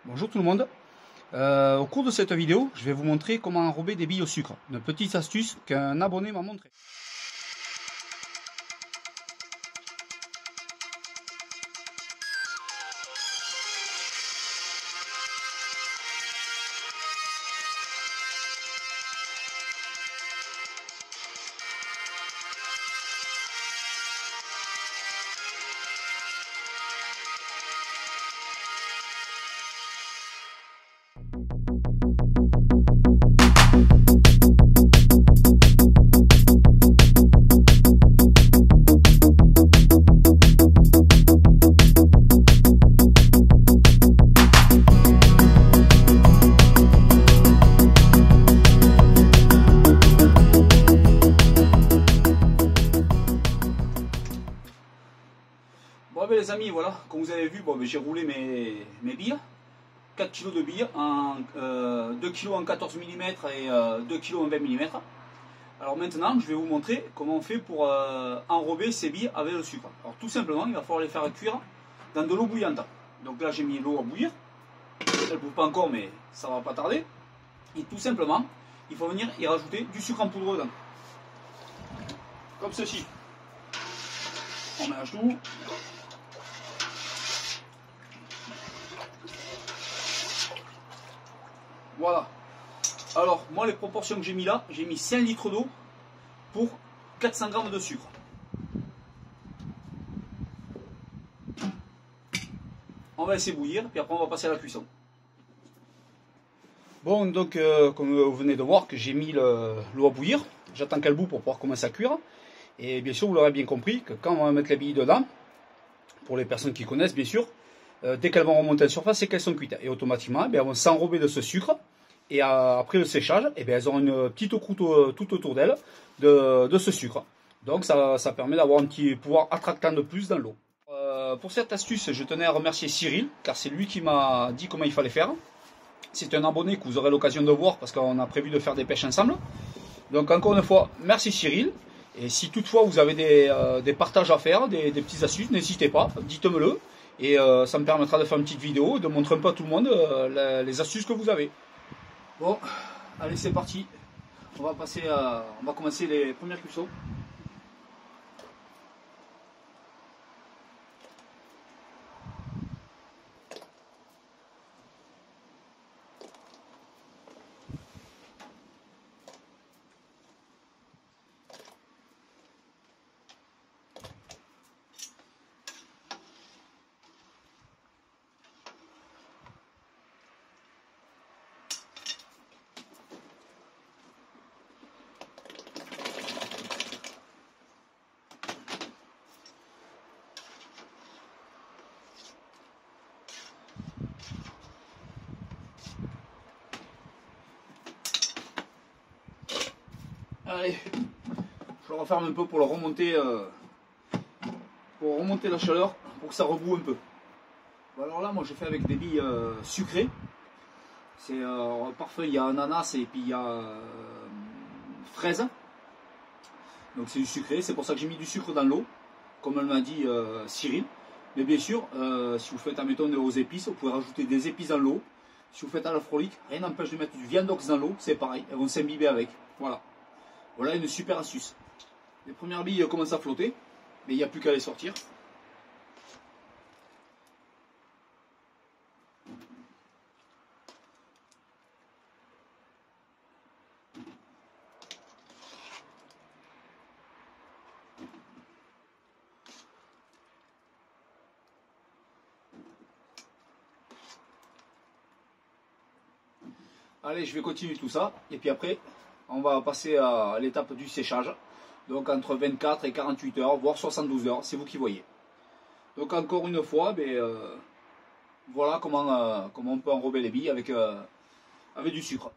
Bonjour tout le monde. Au cours de cette vidéo, je vais vous montrer comment enrober des billes au sucre. Une petite astuce qu'un abonné m'a montré. Bon ben les amis, voilà, comme vous avez vu, j'ai roulé mes billes, 4 kg de billes, 2 kg en 14 mm et 2 kg en 20 mm. Alors maintenant, je vais vous montrer comment on fait pour enrober ces billes avec le sucre. Alors tout simplement, il va falloir les faire cuire dans de l'eau bouillante. Donc là j'ai mis l'eau à bouillir, elle ne bout pas encore mais ça va pas tarder. Et tout simplement, il faut venir y rajouter du sucre en poudre dedans. Comme ceci. On mélange tout. Voilà. Alors, moi, les proportions que j'ai mis là, j'ai mis 5 litres d'eau pour 400 g de sucre. On va laisser bouillir, puis après on va passer à la cuisson. Bon, donc, comme vous venez de voir, que j'ai mis l'eau à bouillir, j'attends qu'elle bout pour pouvoir commencer à cuire. Et bien sûr, vous l'aurez bien compris, que quand on va mettre les billes dedans, pour les personnes qui connaissent, bien sûr, dès qu'elles vont remonter en surface, c'est qu'elles sont cuites. Et automatiquement, elles vont s'enrober de ce sucre. Et après le séchage, elles auront une petite croûte tout autour d'elles de ce sucre. Donc ça permet d'avoir un petit pouvoir attractant de plus dans l'eau. Pour cette astuce, je tenais à remercier Cyril, car c'est lui qui m'a dit comment il fallait faire. C'est un abonné que vous aurez l'occasion de voir, parce qu'on a prévu de faire des pêches ensemble. Donc encore une fois, merci Cyril. Et si toutefois vous avez des partages à faire, des petites astuces, n'hésitez pas, dites-me-le. Et ça me permettra de faire une petite vidéo, de montrer un peu à tout le monde les astuces que vous avez. Bon, allez c'est parti. On va commencer les premières cuissons. Allez, je le referme un peu pour remonter la chaleur, pour que ça reboue un peu. Bon, alors là, moi je fais avec des billes sucrées. C'est parfait, il y a ananas et puis il y a fraise. Donc c'est du sucré, c'est pour ça que j'ai mis du sucre dans l'eau, comme elle m'a dit Cyril. Mais bien sûr, si vous faites admettons aux épices, vous pouvez rajouter des épices dans l'eau. Si vous faites à la frolique, rien n'empêche de mettre du viandox dans l'eau, c'est pareil, elles vont s'imbiber avec. Voilà. Voilà une super astuce. Les premières billes commencent à flotter, mais il n'y a plus qu'à les sortir. Allez, je vais continuer tout ça, et puis après, on va passer à l'étape du séchage. Donc entre 24 et 48 heures, voire 72 heures, c'est vous qui voyez. Donc encore une fois, voilà comment on peut enrober les billes avec du sucre.